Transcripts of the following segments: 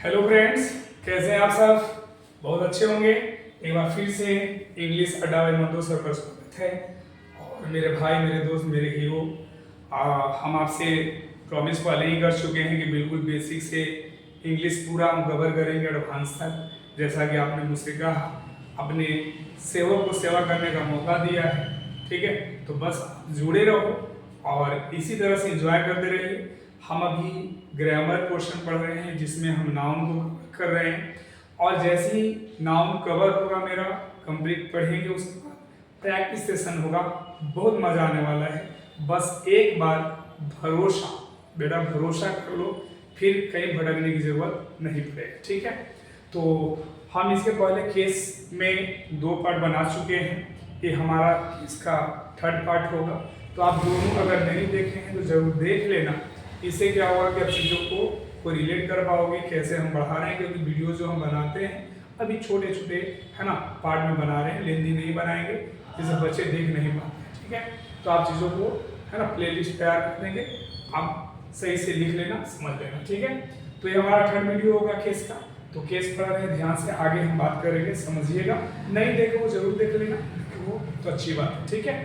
Hello friends, कैसे हैं आप सब? बहुत अच्छे होंगे। एक बार फिर से इंग्लिश अड्डा में मंदो सर पर स्वागत है। और मेरे भाई, मेरे दोस्त, मेरे हीरो, हम आपसे प्रॉमिस पहले ही कर चुके हैं कि बिल्कुल बेसिक से इंग्लिश पूरा हम कवर करेंगे एडवांस तक। जैसा कि आपने मुझसे कहा, अपने सेवक को सेवा करने का मौका दिया है, ठीक है? तो बस जुड़े रहो और इसी तरह से एंजॉय करते रहिए। हम अभी ग्रामर पोर्शन पढ़ रहे हैं जिसमें हम नाउन को कवर कर रहे हैं, और जैसे ही नाउन कवर होगा मेरा कंप्लीट पढ़ेंगे, उसके बाद प्रैक्टिस सेशन होगा। बहुत मज़ा आने वाला है। बस एक बार भरोसा, बेटा भरोसा कर लो, फिर कहीं भटकने की जरूरत नहीं पड़ेगी, ठीक है? तो हम इसके पहले केस में 2 पार्ट बना चुके हैं। ये हमारा इसका 3rd पार्ट होगा। तो आप दोनों अगर नहीं देखे हैं तो जरूर देख लेना। इससे क्या होगा कि आप चीज़ों को रिलेट कर पाओगे, कैसे हम बढ़ा रहे हैं, क्योंकि वीडियो जो हम बनाते हैं अभी छोटे छोटे है ना पार्ट में बना रहे हैं, लेंदी नहीं बनाएंगे जिससे बच्चे देख नहीं पाते, ठीक है? तो आप चीज़ों को है ना प्लेलिस्ट तैयार कर देंगे, आप सही से लिख लेना, समझ लेना, ठीक है? तो ये हमारा 3rd वीडियो होगा केस का। तो केस पढ़ रहे हैं ध्यान से, आगे हम बात करेंगे, समझिएगा। नहीं देखे वो जरूर देख लेना, वो तो अच्छी बात है, ठीक है?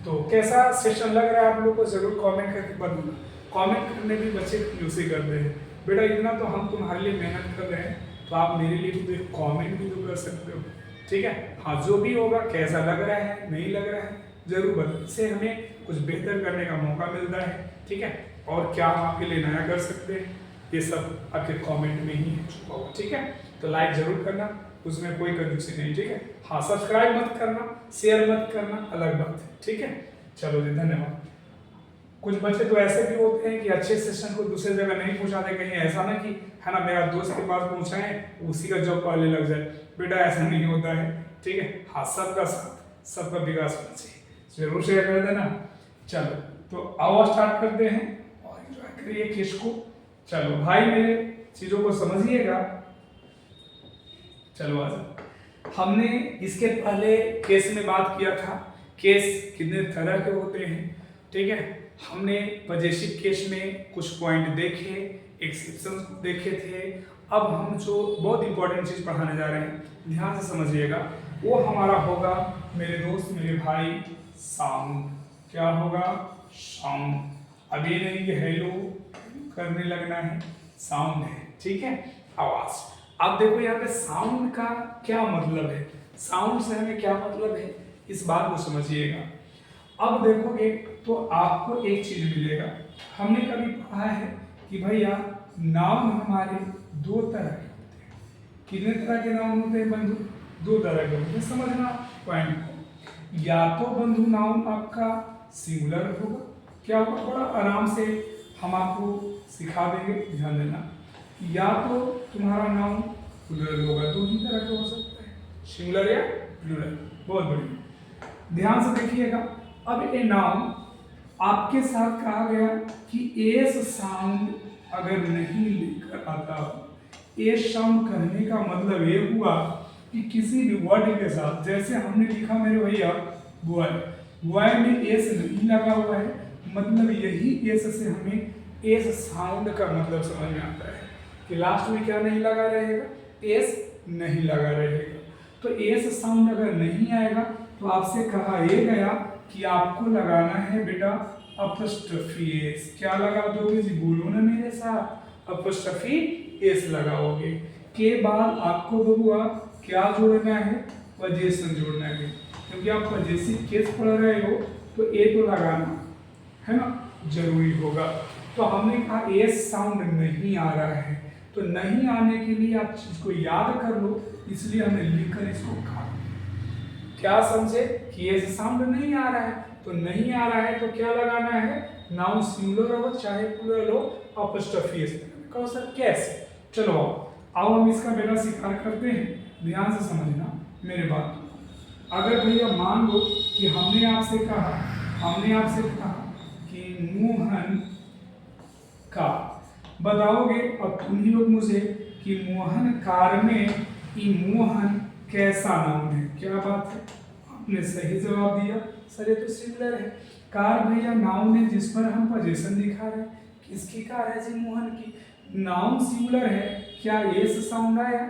तो कैसा सेशन लग रहा है आप लोगों को जरूर कमेंट करके बताना। कमेंट करने भी बच्चे यूज़ करते हैं। बेटा इतना तो हम तुम्हारे लिए मेहनत कर रहे हैं, तो आप मेरे लिए तो एक कमेंट भी तो कर सकते हो, ठीक है? हाँ, जो भी होगा, कैसा लग रहा है, नहीं लग रहा है, जरूर बताइए। इससे हमें कुछ बेहतर करने का मौका मिलता है, ठीक है? और क्या हम आपके लिए नया कर सकते हैं, ये सब आपके कमेंट में ही छुपा हुआ, ठीक है? तो लाइक जरूर करना, उसमें कोई कंजूसी नहीं, ठीक है? हाँ, सब्सक्राइब मत करना, शेयर मत करना, अलग बात है, ठीक है? चलो जी, धन्यवाद। कुछ बच्चे तो ऐसे भी होते हैं कि अच्छे सेशन को दूसरी जगह नहीं पहुंचाते, कहीं ऐसा ना कि है ना मेरा दोस्त के पास पहुंचाए उसी का जॉब पाले लग जाए। बेटा ऐसा नहीं होता है, ठीक है? हाँ, सबका साथ, सबका विकास होना चाहिए। जरूर शेयर कर देना। चलो, तो आओ स्टार्ट करते हैं और एंजॉय करिए केस को। चलो भाई, मेरे चीज़ों को समझिएगा। चलो आज हमने इसके पहले केस में बात किया था, केस कितने तरह के होते हैं, ठीक है? हमने पॉजिटिव केस में कुछ पॉइंट देखे, एक्सेप्शन देखे थे। अब हम जो बहुत इंपॉर्टेंट चीज़ पढ़ाने जा रहे हैं, ध्यान से समझिएगा, वो हमारा होगा मेरे दोस्त, मेरे भाई, साउंड। क्या होगा? साउंड। अब ये नहीं कि हेलो करने लगना है, साउंड है, ठीक है? आवाज़। अब देखो यहाँ पे साउंड का क्या मतलब है, साउंड से हमें क्या मतलब है, इस बात को समझिएगा। अब देखोगे तो आपको एक चीज मिलेगा। हमने कभी पढ़ा है कि भैया नाउन हमारे 2 तरह के होते हैं। कितने तरह के नाउन होते हैं बंधु? 2 तरह के होते हैं। समझना पॉइंट को। या तो बंधु नाउन आपका सिंगुलर होगा, क्या होगा, बड़ा आराम से हम आपको सिखा देंगे, ध्यान देना। या तो तुम्हारा नाउन प्लूरल होगा। 2 ही तरह के हो सकते हैं, सिंगुलर या प्लूरल। बहुत बढ़िया, ध्यान से देखिएगा। अब ये नाउन आपके साथ कहा गया कि एस साउंड अगर नहीं लेकर आता हो। एस साउंड कहने का मतलब ये हुआ कि किसी भी वर्ड के साथ, जैसे हमने लिखा मेरे भैया बॉय, बॉय में एस नहीं लगा हुआ है, मतलब यही एस से हमें एस साउंड का मतलब समझ में आता है कि लास्ट में क्या नहीं लगा रहेगा, एस नहीं लगा रहेगा। तो एस साउंड अगर नहीं आएगा तो आपसे कहा यह गया कि आपको लगाना है बेटा अपस्ट्रफी एस। क्या लगा दोगे जी? बोलो ना मेरे साथ, अपस्ट्रफी एस लगाओगे। के बाद आपको बबुआ क्या जोड़ना है? पोजीशन जोड़ना है, क्योंकि आप पॉजिटिव केस पढ़ रहे हो तो ए तो लगाना है ना, जरूरी होगा। तो हमने कहा एस साउंड नहीं आ रहा है, तो नहीं आने के लिए आप चीज को याद कर लो, इसलिए हमने लिखकर इसको कहा। क्या समझे कि ये साउंड नहीं आ रहा है, तो नहीं आ रहा है तो क्या लगाना है? नाउन सिंगुलर हो चाहे प्लूरल हो, अपस्ट्रफी एस लगाना। कहो सर कैसे? चलो आओ हम इसका बेटा स्वीकार करते हैं, ध्यान से समझना मेरे बात को। अगर भैया मान लो कि हमने आपसे कहा कि मोहन का, बताओगे और तुम ही लोग मुझे कि मोहन कार में ई मोहन कैसा नाउन है। क्या बात है, आपने सही जवाब दिया सर, ये तो सिंगुलर है। कार भैया नाउन है जिस पर हम पोजीशन दिखा रहे हैं। किसकी कार है जी? मोहन की। नाउन सिंगुलर है, क्या एस साउंड आया?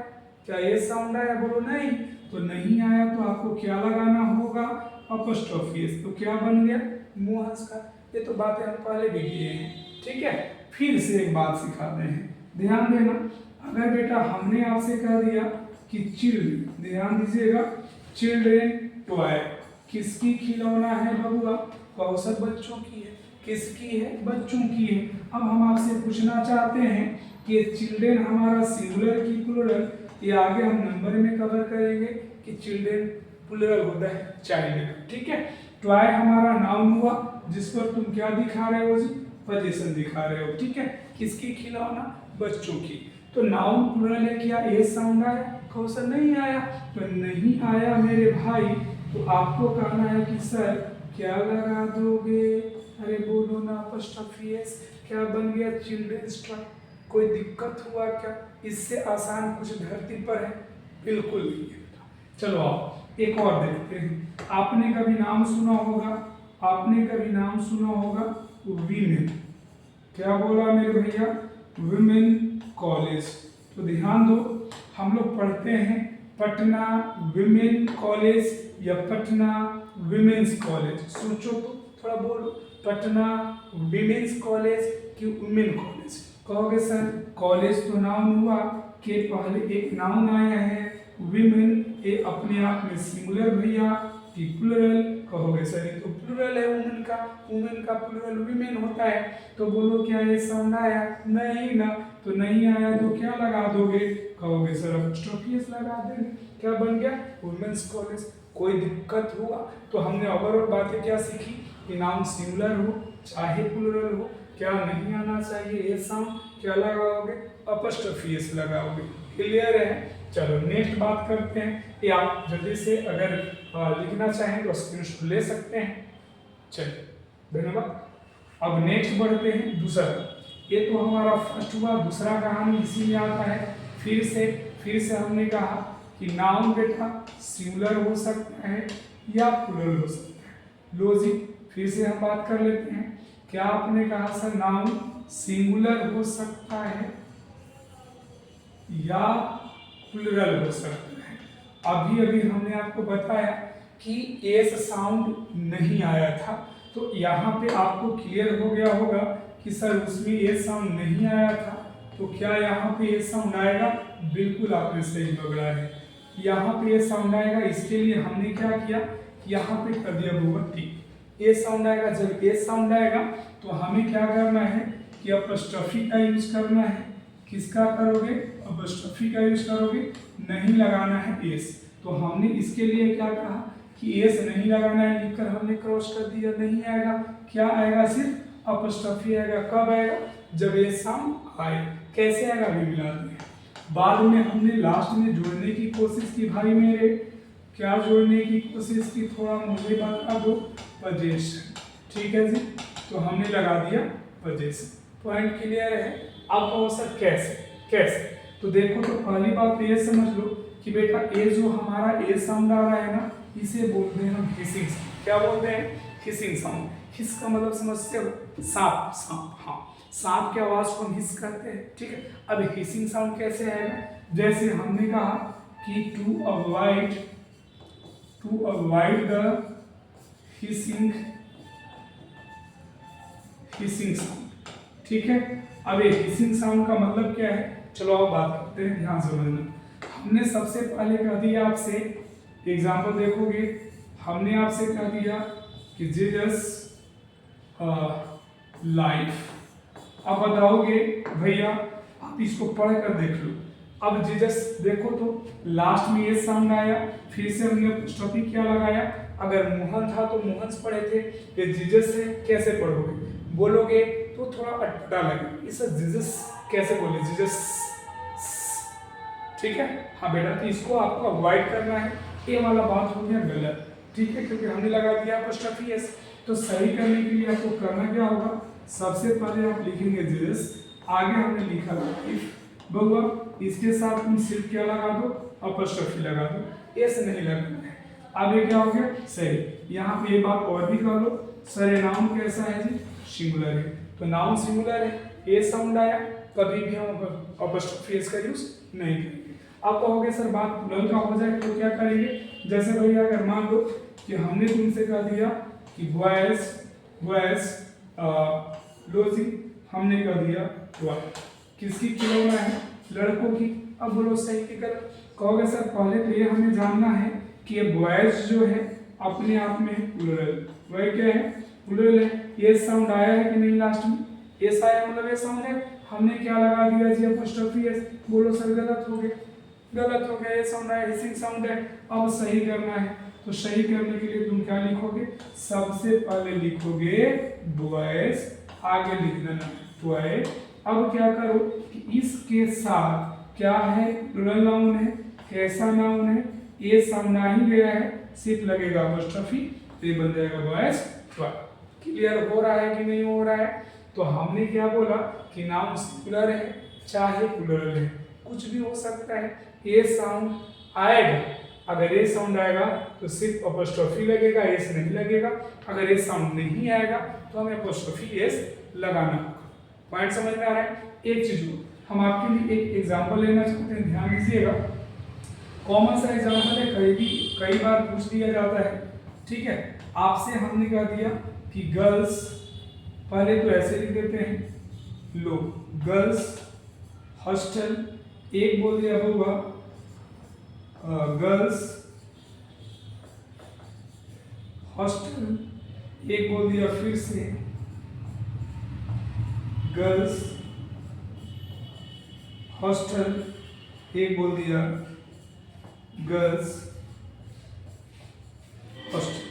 क्या एस साउंड आया? बोलो नहीं। तो नहीं आया तो आपको क्या लगाना होगा? Apostrophe S. तो क्या बन गया? मोहस का। ये तो बातें हम पहले भी किए हैं, ठीक है। फिर से एक बात सिखाते हैं, ध्यान देना। अगर बेटा हमने आपसे कह दिया कि चिल्ड्रन, ध्यान दीजिएगा, चिल्ड्रन टॉय किसकी खिलौना है बबुआ? कहो सब बच्चों की है। किसकी है? बच्चों की है। अब हम आपसे पूछना चाहते हैं कि चिल्ड्रन हमारा सिंगुलर की प्लुरल, ये आगे हम नंबर में कवर करेंगे कि चिल्ड्रन प्लुरल होता है चाइल्ड, ठीक है। टॉय हमारा नाउन हुआ जिस पर तुम क्या दिखा रहे हो जी? पोजीशन दिखा रहे हो, ठीक है। किसकी खिलौना? बच्चों की। तो नाउन प्लुरल है, क्या ए साउंड आया? कौन नहीं आया? तो नहीं आया मेरे भाई, तो आपको कहना है कि सर क्या लगा दोगे? अरे बोलो ना अपॉस्ट्रोफी एस। क्या बन गया? Children's toy. कोई दिक्कत हुआ क्या? इससे आसान कुछ धरती पर है? बिल्कुल नहीं है। चलो आप एक और देखते हैं। आपने कभी नाम सुना होगा, आपने कभी नाम सुना होगा वीमेन। क्या बोला मेरे भैया? Women college. तो ध्यान दो, हम लोग पढ़ते हैं पटना विमेन कॉलेज या पटना विमेंस कॉलेज। सोचो तो, थोड़ा बोलो, पटना विमेंस कॉलेज कि वुमेन कॉलेज? कहोगे सर कॉलेज तो नाउन हुआ, के पहले एक नाउन आया है विमेन, ये अपने आप में सिंगुलर भैया कि प्लुरल? कहोगे सर ये तो प्लुरल है वुमेन का प्लुरल विमेन होता है। तो बोलो क्या ये साउंड आया? नहीं ना। तो नहीं आया तो क्या लगा दोगे? कहोगे सर अपॉस्ट्रोफी एस लगा देंगे। क्या बन गया? Women's college. कोई दिक्कत हुआ? तो हमने ओवरऑल बातें क्या सीखी कि नाउन सिंगुलर हो चाहे प्लुरल हो, क्या नहीं आना चाहिए ये साउंड? क्या लगाओगे? अपॉस्ट्रोफी एस लगाओगे। क्लियर है? चलो नेक्स्ट बात करते हैं। ये आप जल्दी से अगर लिखना चाहें तो स्क्रीनशॉट ले सकते हैं। चलिए धन्यवाद। अब नेक्स्ट बढ़ते हैं दूसरा। ये तो हमारा फर्स्ट हुआ, दूसरा कहानी इसी में आता है। फिर से हमने कहा कि नाउन बेटा सिंगुलर हो सकता है या प्लुरल हो सकता है। लॉजिक फिर से हम बात कर लेते हैं। क्या आपने कहा सर नाउन सिंगुलर हो सकता है या प्लुरल हो सकता है? अभी हमने आपको बताया कि एस साउंड नहीं आया था, तो यहाँ पे आपको क्लियर हो गया होगा कि सर उसमें एस साउंड नहीं आया था, तो क्या यहाँ पे एस साउंड आएगा? बिल्कुल आपने सही पकड़ा है, यहाँ पे एस साउंड आएगा। इसके लिए हमने क्या किया, यहाँ पे कर दिया बबुआ टिक। एस साउंड आएगा, जब एस साउंड आएगा तो हमें क्या करना है कि अपॉस्ट्रोफी का यूज करना है। किसका करोगे? अपॉस्ट्रोफी का यूज करोगे, नहीं लगाना है एस। तो हमने इसके लिए क्या कहा कि एस नहीं लगाना है, लिखकर हमने क्रॉस कर दिया। नहीं आएगा, क्या आएगा? सिर्फ अपॉस्ट्रोफी आएगा। कब आएगा? जब एस साउंड आए। कैसे आएगा अभी मिलाते हैं। बाद में हमने लास्ट में जोड़ने की कोशिश की भाई मेरे। क्या जोड़ने की कोशिश की? थोड़ा मुझे बता दो। पोजीशन, ठीक है जी। तो हमने लगा दिया पोजीशन। पॉइंट क्लियर है? अब कहो सर कैसे? तो देखो, तो पहली बात तो ये समझ लो कि बेटा ए जो हमारा ए साउंड आ रहा है ना, इसे बोलते हैं हम हिसिंग साउंड। क्या बोलते हैं? Hissing sound. हिस का मतलब समझते हो? सांप। हाँ, सांप की आवाज को हम हिस करते हैं, ठीक है। अब हिसिंग साउंड कैसे आएगा? जैसे हमने कहा कि to avoid the hissing sound, ठीक है। अब ये हिसिंग साउंड का मतलब क्या है? चलो अब बात करते हैं, ध्यान समझना। हमने सबसे पहले कह दिया आपसे, एग्जाम्पल देखोगे, हमने आपसे कह दिया कि जीसस लाइफ। अब बताओगे भैया आप इसको पढ़ कर देख लो। अब जीसस देखो तो लास्ट में ये साउंड आया, फिर से हमने अपॉस्ट्रोफी क्या लगाया। अगर मोहन था तो मोहन्स पढ़े थे, ये जीसस है, कैसे पढ़ोगे? बोलोगे तो थोड़ा अटपटा लगे, इसे जीसस कैसे बोले? जीसस, ठीक है। हाँ बेटा, तो इसको आपको अवॉइड करना है। ये वाला बात हो गया गलत, ठीक है, क्योंकि हमने लगा दिया अपॉस्ट्रोफी एस। तो सही करने के लिए आपको करना क्या होगा? सबसे पहले आप लिखेंगे जीसस, आगे हमने लिखा इफ। बबुआ इसके साथ तुम सिर्फ क्या लगा दो? अपॉस्ट्रोफी लगा दो, एस नहीं लगाना है। अब ये क्या हो गया? सही। यहाँ पे ये बात और भी कर लो, सर ये नाउन कैसा है जी? सिंगुलर है। तो नाउन सिंगुलर है, ए साउंड आया, कभी भी हम अपॉस्ट्रोफी एस का यूज नहीं करेंगे। अब कहोगे सर बात प्लूरल का हो जाए तो क्या करेंगे? जैसे भैया अगर मान लो कि हमने तुमसे कह दिया कि बॉयज लो जी, हमने कह दिया बॉय, किसकी खिलौना है? लड़कों की। अब बोलो सही कि गलत? कहोगे सर पहले तो ये हमें जानना है कि ये बॉयज जो है अपने आप में प्लूरल, वह क्या है? प्लूरल है। ये साउंड आया है कि नहीं लास्ट में? एस आया मतलब ये साउंड है, हमने क्या लगा दिया जी अपॉस्ट्रोफी एस। बोलो सर गलत हो गया, गलत हो गया, ये साउंड है, हिसिंग साउंड है। अब सही करना है तो सही करने के लिए तुम क्या लिखोगे? सबसे पहले लिखोगे बॉयज, आगे लिख देना बॉय। अब क्या करो कि इसके साथ क्या है? प्लूरल नाउन है, कैसा नाउन है? ये साउंड आ ही गया है, सिर्फ लगेगा अपॉस्ट्रोफी, तो ये बन जाएगा बॉयज बॉय। क्लियर हो रहा है कि नहीं हो रहा है? तो हमने क्या बोला कि नाउन सिंगुलर है चाहे प्लूरल है, कुछ भी हो सकता है। ये साउंड आएगा, अगर ये साउंड आएगा तो सिर्फ अपॉस्ट्रोफी लगेगा, एस नहीं लगेगा। अगर ये साउंड नहीं आएगा तो हमें अपॉस्ट्रोफी एस लगाना होगा। पॉइंट समझ में आ रहा है? एक चीज हम आपके लिए एक एग्जांपल लेना चाहते हैं, ध्यान दीजिएगा। कॉमन सा एग्जांपल है, कई बार पूछ लिया जाता है, ठीक है? आपसे हमने कह दिया कि गर्ल्स, पहले तो ऐसे लिख देते हैं लो, गर्ल्स हॉस्टल, एक बोल दिया होगा गर्ल्स हॉस्टल, एक बोल दिया फिर से गर्ल्स हॉस्टल, एक बोल दिया गर्ल्स हॉस्टल।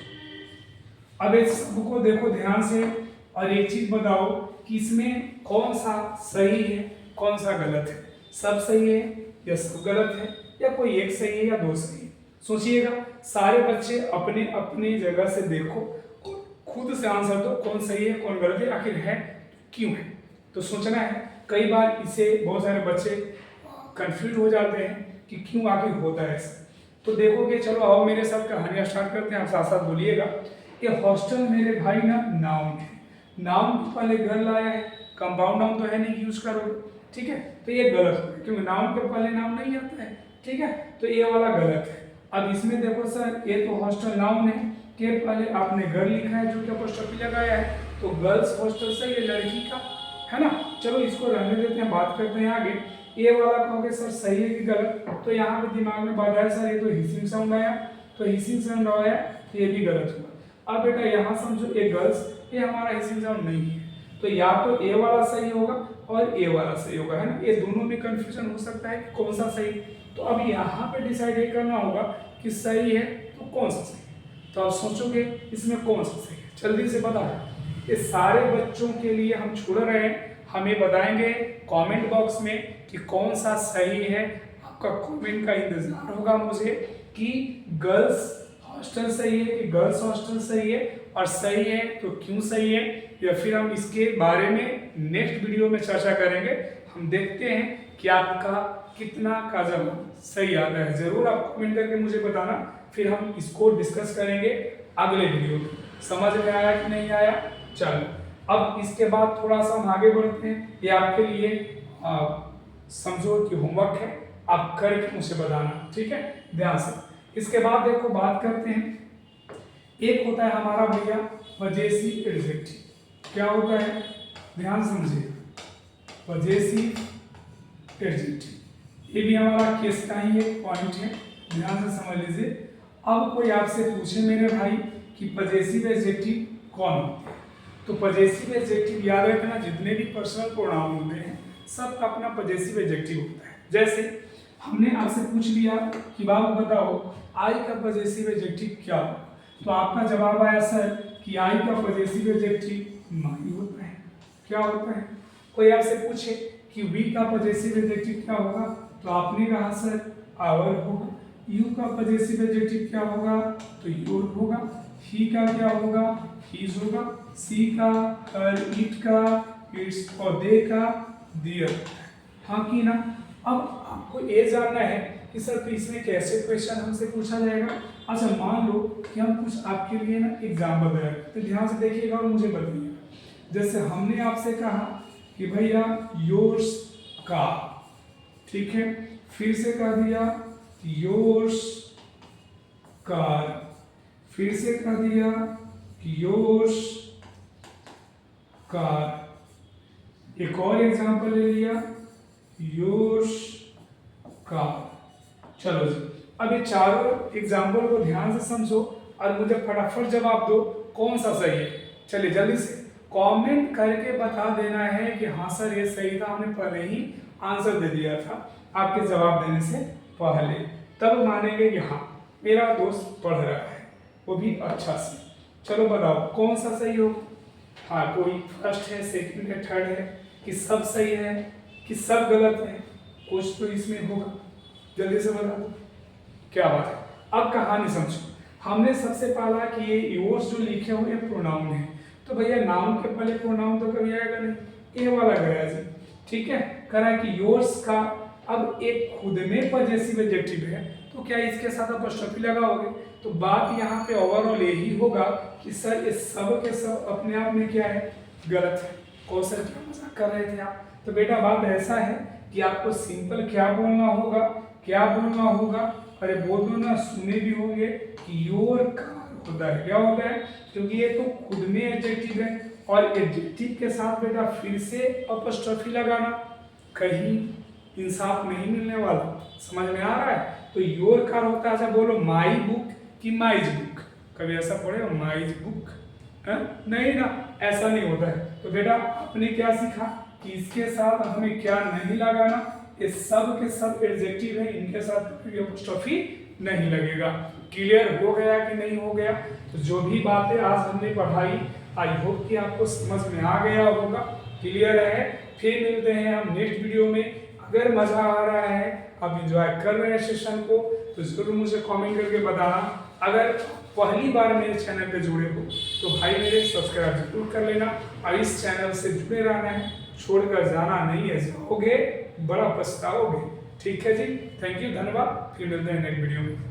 अब इस सबको देखो ध्यान से और एक चीज बताओ कि इसमें कौन सा सही है कौन सा गलत है? सब सही है या सब गलत है, या कोई एक सही है या दो सही है? सोचिएगा, सारे बच्चे अपने अपने जगह से देखो, खुद से आंसर दो, कौन सही है कौन गलत है, आखिर है क्यों है? तो सोचना है। कई बार इससे बहुत सारे बच्चे कंफ्यूज हो जाते हैं कि क्यों आखिर होता है ऐसा। तो देखोगे, चलो आओ मेरे साथ कहानियां स्टार्ट करते हैं, आप साथ साथ बोलिएगा। ये हॉस्टल मेरे भाई ना नाउन है, नाउन पहले गर्ल आया है, कंपाउंड नाउन तो है नहीं यूज करोगे, ठीक है? तो ये गलत है क्योंकि नाउन के पहले नाउन नहीं आता है, ठीक है? तो ये वाला गलत है। अब इसमें देखो सर, ये तो हॉस्टल नाउन है, के पहले आपने गर्ल लिखा है जो कि अपॉस्ट्रोफी लगाया है, तो गर्ल्स हॉस्टल से ये लड़की का है ना। चलो इसको रहने देते हैं, बात करते हैं आगे। ये वाला कहोगे सर सही है कि गलत? तो यहाँ पे दिमाग में बात आया सर, ये तो हिसिंग साउंड आया, तो हिसिंग साउंड आया तो ये भी गलत हुआ। अब बेटा यहाँ समझो, ये गर्ल्स, ये हमारा हिसिंग साउंड नहीं है, तो या तो ए वाला सही होगा और ए वाला सही होगा, है ना? ये दोनों में कंफ्यूजन हो सकता है कि कौन सा सही। तो अब यहाँ पे डिसाइड करना होगा कि सही है तो कौन सा सही है। तो आप सोचोगे इसमें कौन सा सही है, जल्दी से बताओ। ये सारे बच्चों के लिए हम छोड़ रहे हैं, हमें बताएंगे कमेंट बॉक्स में कि कौन सा सही है। आपका कमेंट का इंतजार होगा मुझे कि गर्ल्स हॉस्टल सही है कि गर्ल्स हॉस्टल सही है, और सही है तो क्यों सही है, या फिर हम इसके बारे में नेक्स्ट वीडियो में चर्चा करेंगे। हम देखते हैं कि आपका कितना का जवाब सही आता है। जरूर आप कमेंट करके मुझे बताना, फिर हम इसको डिस्कस करेंगे अगले वीडियो में। समझ में आया कि नहीं आया? चलो अब इसके बाद थोड़ा सा हम आगे बढ़ते हैं। ये आपके लिए समझो कि होमवर्क है, आप करके मुझे बताना, ठीक है? ध्यान से। इसके बाद देखो बात करते हैं, एक होता है हमारा भैया वजैसी एडजेक्टिव। क्या होता है? ध्यान समझिए, वजैसी एडजेक्टिव, ये भी हमारा केस का ही एक पॉइंट है, ध्यान से समझ लीजिए। अब कोई आपसे पूछे मेरे भाई कि पजेसिव एडजेक्टिव कौन होते हैं, तो पजेसिव एडजेक्टिव याद रखना, जितने भी पर्सनल प्रोनाउन होते हैं सबका अपना पजेसिव एडजेक्टिव होता है। जैसे हमने आपसे पूछ लिया कि बाबू बताओ आई का पजेसिव एडजेक्टिव क्या हो, तो आपका जवाब आया सर कि आई का पजेसिव एडजेक्टिव माई होता है। क्या होता है? कोई आपसे पूछे कि वी का पजेसिव एडजेक्टिव क्या होगा, तो आपने कहा सर आवर होगा। यू का पजेसिव एडजेक्टिव क्या होगा, तो योर होगा। ही का क्या होगा, हीज होगा। सी का, हर, इट का, इट्स, और दे का दियर। हाँ कि ना? अब आपको ये जानना है कि सर तो इसमें कैसे क्वेश्चन हमसे पूछा जाएगा। अच्छा मान लो कि हम कुछ आपके लिए ना एग्जाम्पल दे रहे हैं, तो ध्यान से देखिएगा और मुझे बताइएगा। जैसे हमने आपसे कहा कि कि भैया योर्स कार, ठीक है। फिर से कह दिया योर्स कार, फिर से कह दिया योर्स कार। एक और एग्जांपल ले लिया योर्स कार। चलो जी, अब ये चारों एग्जांपल को ध्यान से समझो और मुझे फटाफट जवाब दो कौन सा सही है। चलिए जल्दी से कमेंट करके बता देना है कि हाँ सर ये सही था, हमने पहले ही आंसर दे दिया था आपके जवाब देने से पहले, तब मानेंगे कि हाँ मेरा दोस्त पढ़ रहा है, वो भी अच्छा से। चलो बताओ कौन सा सही हो। हाँ, कोई फर्स्ट है, सेकंड है, थर्ड है, कि सब सही है, कि सब गलत है, कुछ तो इसमें होगा, जल्दी से बता दो। क्या बात है। अब कहानी समझो। हमने सबसे पहला कि ये योर्स जो लिखे हुए प्रोनाउन है, तो भैया नाउन के पहले प्रोनाउन तो कभी आएगा नहीं, ए वाला गया जी, ठीक है। करा कि योर्स का अब एक खुद में पॉजेसिव एडजेक्टिव है, तो क्या इसके साथ अपॉस्ट्रोफी लगाओगे, तो बात यहाँ पे ओवरऑल यही होगा कि सर ये सब के सब अपने आप में क्या है, गलत है। कौशल क्या मजाक कर रहे थे आप। तो बेटा बात ऐसा है कि आपको सिंपल क्या बोलना होगा, क्या बोलना होगा, अरे बोल दो ना, सुने भी होंगे कि योर कार होता है, क्या होता है, क्योंकि ये तो खुद में एडजेक्टिव है और एडजेक्टिव के साथ बेटा फिर से अपॉस्ट्रोफी लगाना कहीं इंसाफ नहीं मिलने वाला। समझ में आ रहा है। तो योर कार होता है, अच्छा बोलो माई बुक कि माइज बुक, कभी ऐसा पढ़े माइज बुक है? नहीं ना, ऐसा नहीं होता है। तो बेटा आपने क्या सीखा कि इसके साथ हमें क्या नहीं लगाना, ये सब के सब एडजेक्टिव है, इनके साथ अपॉस्ट्रोफी नहीं लगेगा। क्लियर हो गया कि नहीं हो गया। तो जो भी बातें आज हमने पढ़ाई आई होप कि आपको समझ में आ गया होगा, क्लियर है। फिर मिलते हैं हम नेक्स्ट वीडियो में। अगर मजा आ रहा है, आप एंजॉय कर रहे हैं सेशन को, तो जरूर मुझे कमेंट करके बताना। अगर पहली बार मेरे चैनल पे जुड़े हो तो भाई मेरे सब्सक्राइब जरूर कर लेना और इस चैनल से जुड़े रहना है, छोड़कर जाना नहीं है, जाओगे बड़ा पछताओगे। ठीक है जी, थैंक यू, धन्यवाद। फिर मिलते हैं नेक्स्ट वीडियो में।